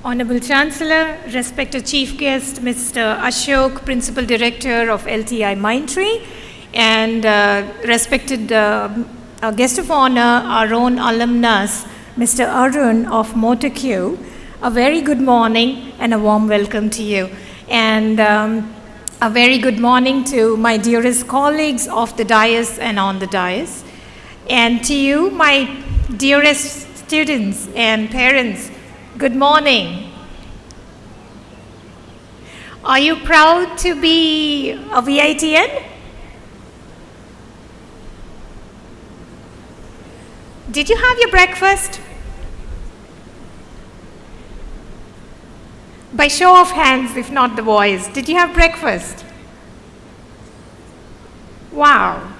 Honorable Chancellor, respected Chief Guest, Mr. Ashok, Principal Director of LTI Mindtree, and respected guest of honor, our own alumnus, Mr. Arun of M.Tech, a very good morning and a warm welcome to you. And a very good morning to my dearest colleagues off the dais and on the dais. And to you, my dearest students and parents, good morning. Are you proud to be a VITN? Did you have your breakfast? By show of hands, if not the voice, did you have breakfast? Wow,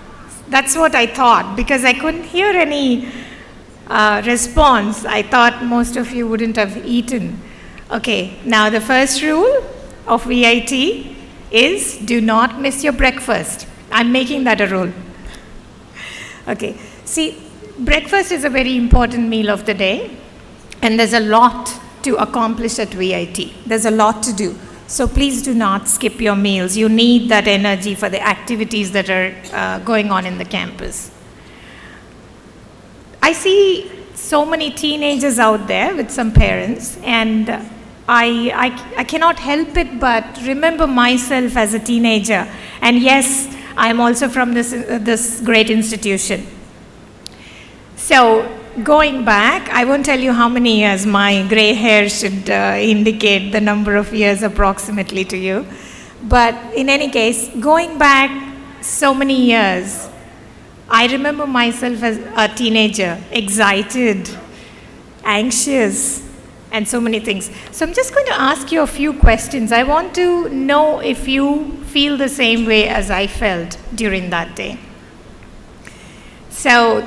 that's what I thought, because I couldn't hear any response. I thought most of you wouldn't have eaten. Okay, now the first rule of VIT is do not miss your breakfast. I'm making that a rule. Okay, see, breakfast is a very important meal of the day, and there's a lot to accomplish at VIT. There's a lot to do. So please do not skip your meals. You need that energy for the activities that are going on in the campus. I see so many teenagers out there with some parents, and I cannot help it but remember myself as a teenager. And yes, I'm also from this great institution. So going back, I won't tell you how many years. My gray hair should indicate the number of years approximately to you. But in any case, going back so many years, I remember myself as a teenager, excited, anxious, and so many things. So I'm just going to ask you a few questions. I want to know if you feel the same way as I felt during that day. So,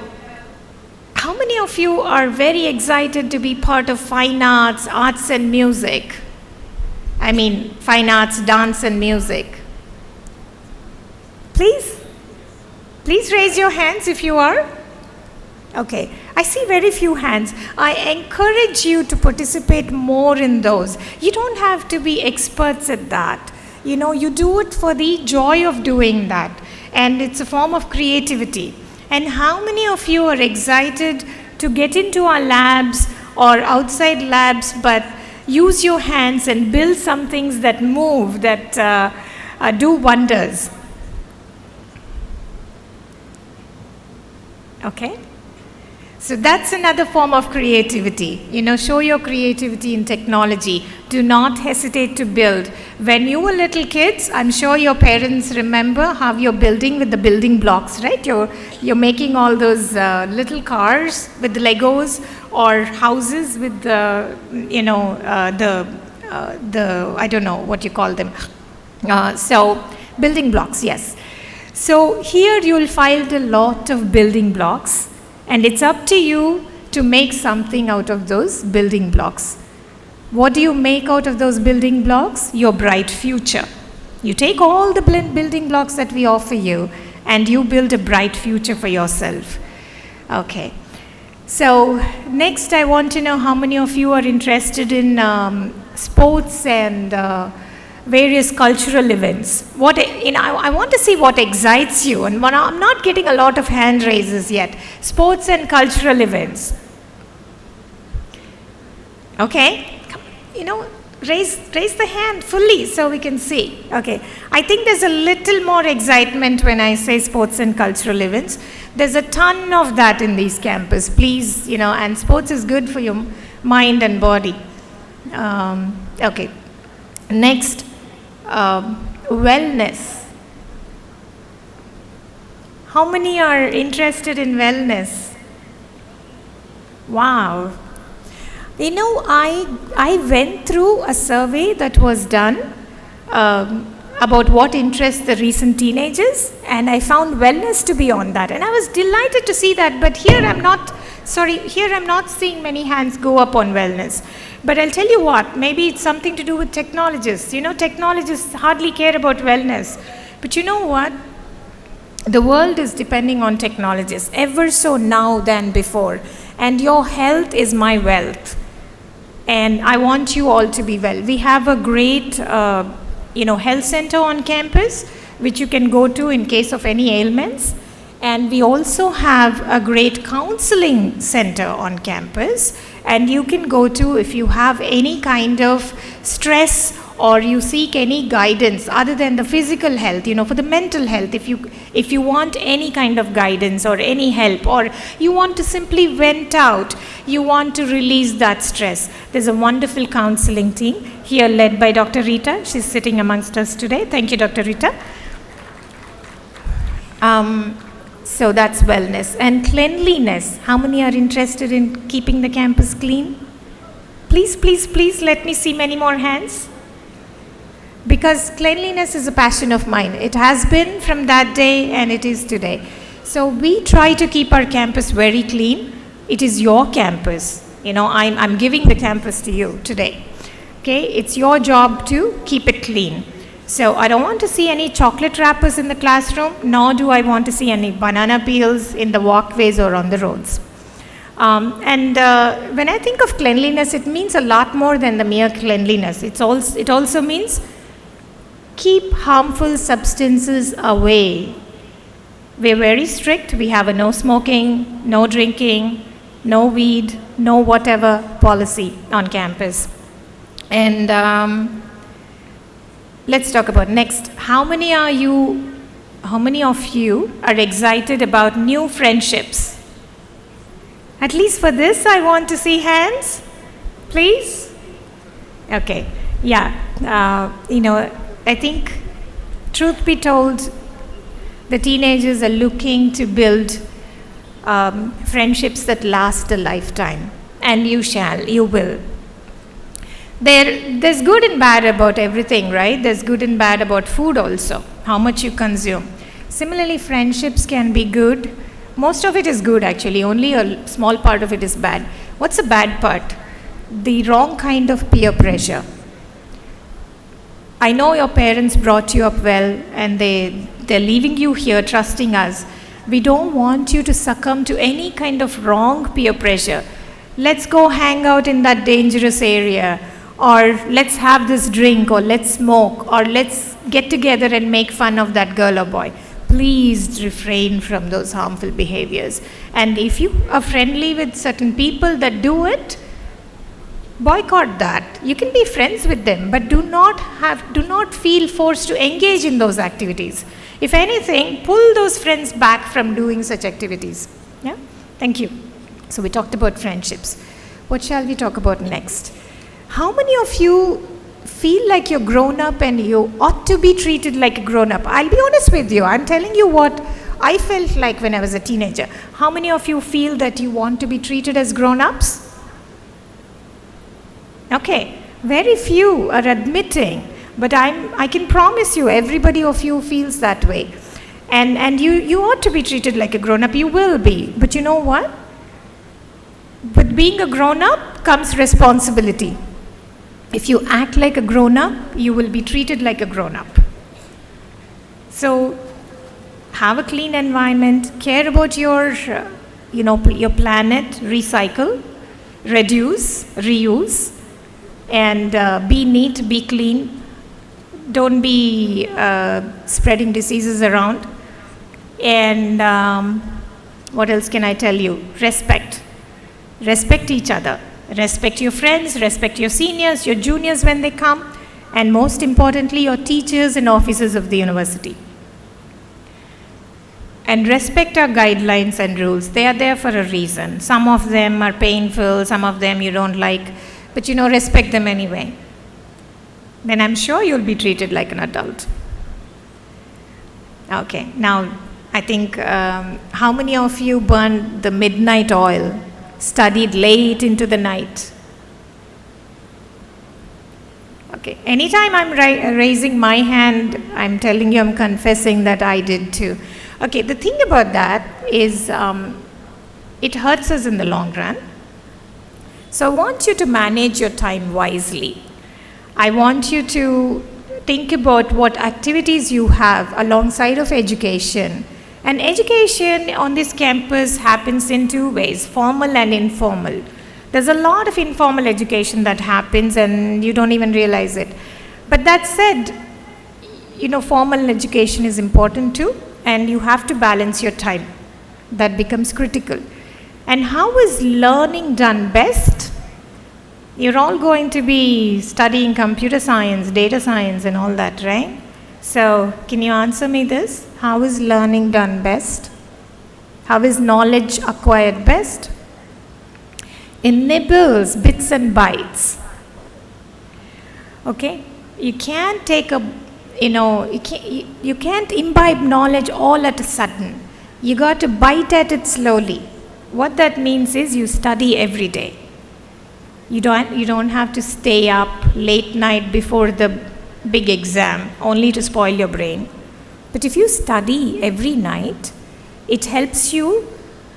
how many of you are very excited to be part of fine arts, arts and music? I mean, fine arts, dance and music. Please raise your hands if you are. Okay, I see very few hands. I encourage you to participate more in those. You don't have to be experts at that. You know, you do it for the joy of doing that. And it's a form of creativity. And how many of you are excited to get into our labs or outside labs, but use your hands and build some things that move, that do wonders? Okay? So that's another form of creativity. You know, show your creativity in technology. Do not hesitate to build. When you were little kids, I'm sure your parents remember how you're building with the building blocks, right? You're making all those little cars with the Legos, or houses with the, you know, I don't know what you call them. So building blocks, yes. So here you'll find a lot of building blocks. And it's up to you to make something out of those building blocks. What do you make out of those building blocks? Your bright future. You take all the building blocks that we offer you, and you build a bright future for yourself. Okay. So next, I want to know how many of you are interested in sports and various cultural events. I want to see what excites you, and I'm not getting a lot of hand raises yet. Sports and cultural events. Okay, you know, raise the hand fully so we can see. Okay, I think there's a little more excitement when I say sports and cultural events. There's a ton of that in these campus. Please, you know, and sports is good for your mind and body. Okay, next. Wellness. How many are interested in wellness? Wow. You know, I went through a survey that was done about what interests the recent teenagers, and I found wellness to be on that. And I was delighted to see that, but here I'm not seeing many hands go up on wellness. But I'll tell you what, maybe it's something to do with technologists. You know, technologists hardly care about wellness. But you know what? The world is depending on technologists, ever so now than before. And your health is my wealth. and I want you all to be well. We have a great, health center on campus, which you can go to in case of any ailments. And we also have a great counseling center on campus, and you can go to if you have any kind of stress or you seek any guidance other than the physical health, for the mental health, if you want any kind of guidance or any help, or you want to simply vent out, you want to release that stress, there's a wonderful counseling team here led by Dr. Rita. She's sitting amongst us today. Thank you, Dr. Rita. So that's wellness. And cleanliness. How many are interested in keeping the campus clean? Please, please, please let me see many more hands. Because cleanliness is a passion of mine. It has been from that day and it is today. So we try to keep our campus very clean. It is your campus. I'm giving the campus to you today. Okay, it's your job to keep it clean. So I don't want to see any chocolate wrappers in the classroom, nor do I want to see any banana peels in the walkways or on the roads. When I think of cleanliness, it means a lot more than the mere cleanliness. It also means keep harmful substances away. We're very strict. We have a no smoking, no drinking, no weed, no whatever policy on campus. And let's talk about next. How many of you are excited about new friendships? At least for this, I want to see hands, please. Okay, yeah. I think, truth be told, the teenagers are looking to build friendships that last a lifetime, and you will. There's good and bad about everything, right? There's good and bad about food also, how much you consume. Similarly, friendships can be good. Most of it is good, actually. Only a small part of it is bad. What's the bad part? The wrong kind of peer pressure. I know your parents brought you up well, and they're leaving you here trusting us. We don't want you to succumb to any kind of wrong peer pressure. Let's go hang out in that dangerous area, or let's have this drink, or let's smoke, or let's get together and make fun of that girl or boy. Please refrain from those harmful behaviors. And if you are friendly with certain people that do it, boycott that. You can be friends with them, but do not feel forced to engage in those activities. If anything, pull those friends back from doing such activities. Yeah? Thank you. So we talked about friendships. What shall we talk about next? How many of you feel like you're grown up and you ought to be treated like a grown up? I'll be honest with you. I'm telling you what I felt like when I was a teenager. How many of you feel that you want to be treated as grown ups? Okay, very few are admitting, but I can promise you everybody of you feels that way. And you ought to be treated like a grown up. You will be. But you know what? With being a grown up comes responsibility. If you act like a grown-up, you will be treated like a grown-up. So, have a clean environment, care about your planet, recycle, reduce, reuse, and be neat, be clean. Don't be spreading diseases around. And what else can I tell you? Respect. Respect each other. Respect your friends, respect your seniors, your juniors when they come, and most importantly, your teachers and officers of the university. And respect our guidelines and rules. They are there for a reason. Some of them are painful, some of them you don't like, but respect them anyway. Then I'm sure you'll be treated like an adult. Okay, now I think how many of you burned the midnight oil? Studied late into the night? Okay, anytime I'm raising my hand, I'm telling you, I'm confessing that I did too. Okay, the thing about that is it hurts us in the long run. So I want you to manage your time wisely. I want you to think about what activities you have alongside of education. And education on this campus happens in two ways, formal and informal. There's a lot of informal education that happens and you don't even realize it. But that said, formal education is important too, and you have to balance your time. That becomes critical. And how is learning done best? You're all going to be studying computer science, data science, and all that, right? So, can you answer me this? How is learning done best? How is knowledge acquired best? In nibbles, bits and bytes. Okay? You can't take you can't imbibe knowledge all at a sudden. You got to bite at it slowly. What that means is you study every day. You don't have to stay up late night before the big exam only to spoil your brain. But if you study every night, it helps you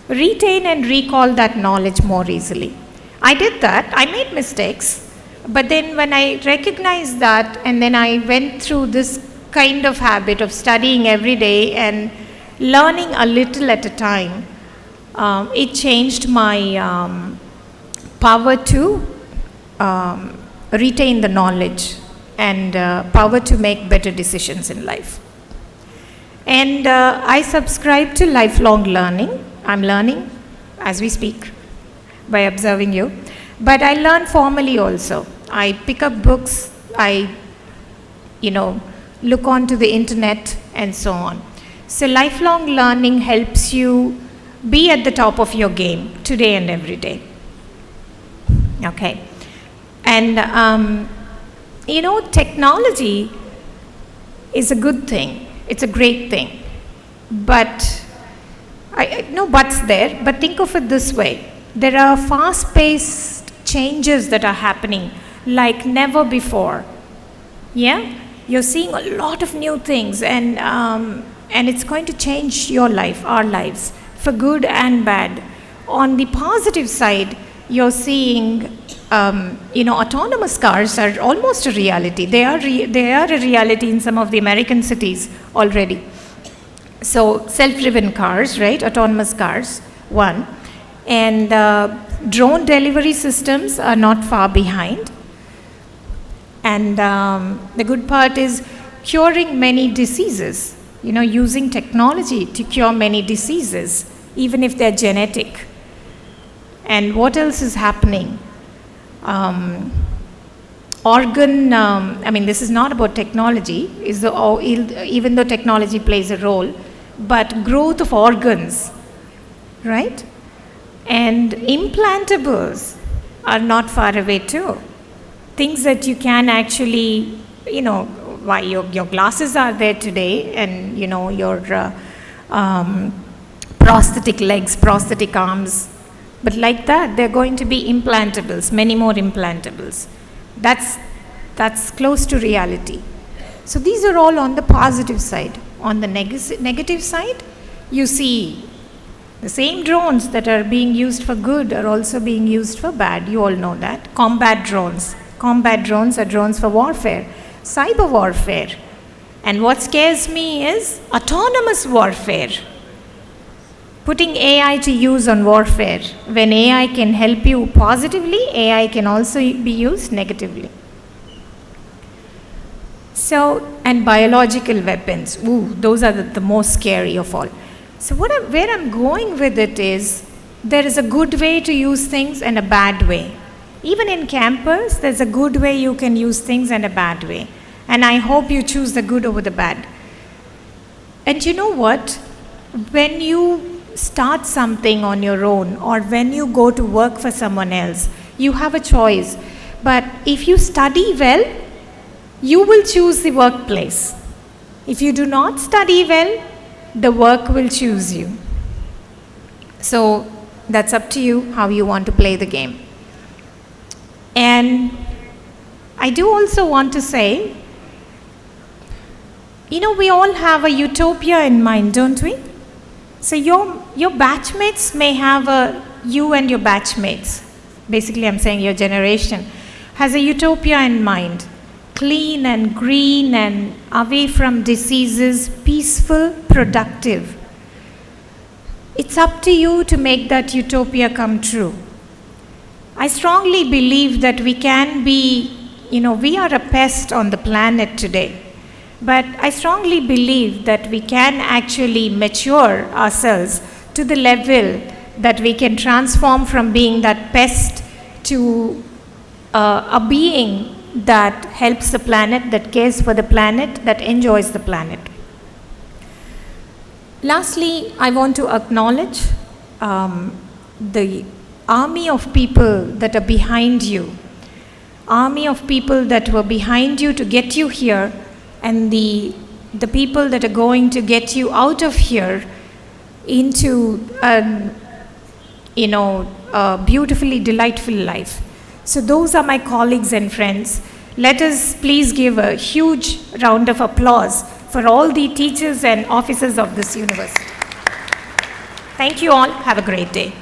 retain and recall that knowledge more easily. I did that. I made mistakes. But then when I recognized that, and then I went through this kind of habit of studying every day and learning a little at a time, it changed my power to retain the knowledge and power to make better decisions in life. And I subscribe to lifelong learning. I'm learning as we speak by observing you. But I learn formally also. I pick up books, I look onto the internet and so on. So lifelong learning helps you be at the top of your game today and every day. Okay. And technology is a good thing. It's a great thing. But no buts there, but think of it this way. There are fast-paced changes that are happening like never before. Yeah? You're seeing a lot of new things, and it's going to change your life, our lives, for good and bad. On the positive side, you're seeing autonomous cars are almost a reality. They are a reality in some of the American cities already. So self-driven cars, right? Autonomous cars, one. And drone delivery systems are not far behind. And the good part is curing many diseases, using technology to cure many diseases, even if they're genetic. And what else is happening? This is not about technology, even though technology plays a role, but growth of organs, right? And implantables are not far away too. Things that you can actually, why your glasses are there today, and your prosthetic legs, prosthetic arms. But like that, they're going to be implantables, many more implantables. That's close to reality. So these are all on the positive side. On the negative side, you see the same drones that are being used for good are also being used for bad. You all know that. Combat drones. Combat drones are drones for warfare, cyber warfare. And what scares me is autonomous warfare. Putting AI to use on warfare. When AI can help you positively, AI can also be used negatively. So, and biological weapons. Those are the most scary of all. So where I'm going with it is, there is a good way to use things and a bad way. Even in campus, there's a good way you can use things and a bad way. And I hope you choose the good over the bad. And you know what? When you start something on your own, or when you go to work for someone else, you have a choice. But if you study well, you will choose the workplace. If you do not study well, the work will choose you. So that's up to you how you want to play the game. And I do also want to say, we all have a utopia in mind, don't we? So your batchmates may have you and your batchmates, basically I'm saying your generation, has a utopia in mind. Clean and green and away from diseases, peaceful, productive. It's up to you to make that utopia come true. I strongly believe that we can be, we are a pest on the planet today. But I strongly believe that we can actually mature ourselves to the level that we can transform from being that pest to a being that helps the planet, that cares for the planet, that enjoys the planet. Lastly, I want to acknowledge the army of people that are behind you, army of people that were behind you to get you here, and the people that are going to get you out of here into a beautifully delightful life. So those are my colleagues and friends. Let us please give a huge round of applause for all the teachers and officers of this university. Thank you all. Have a great day.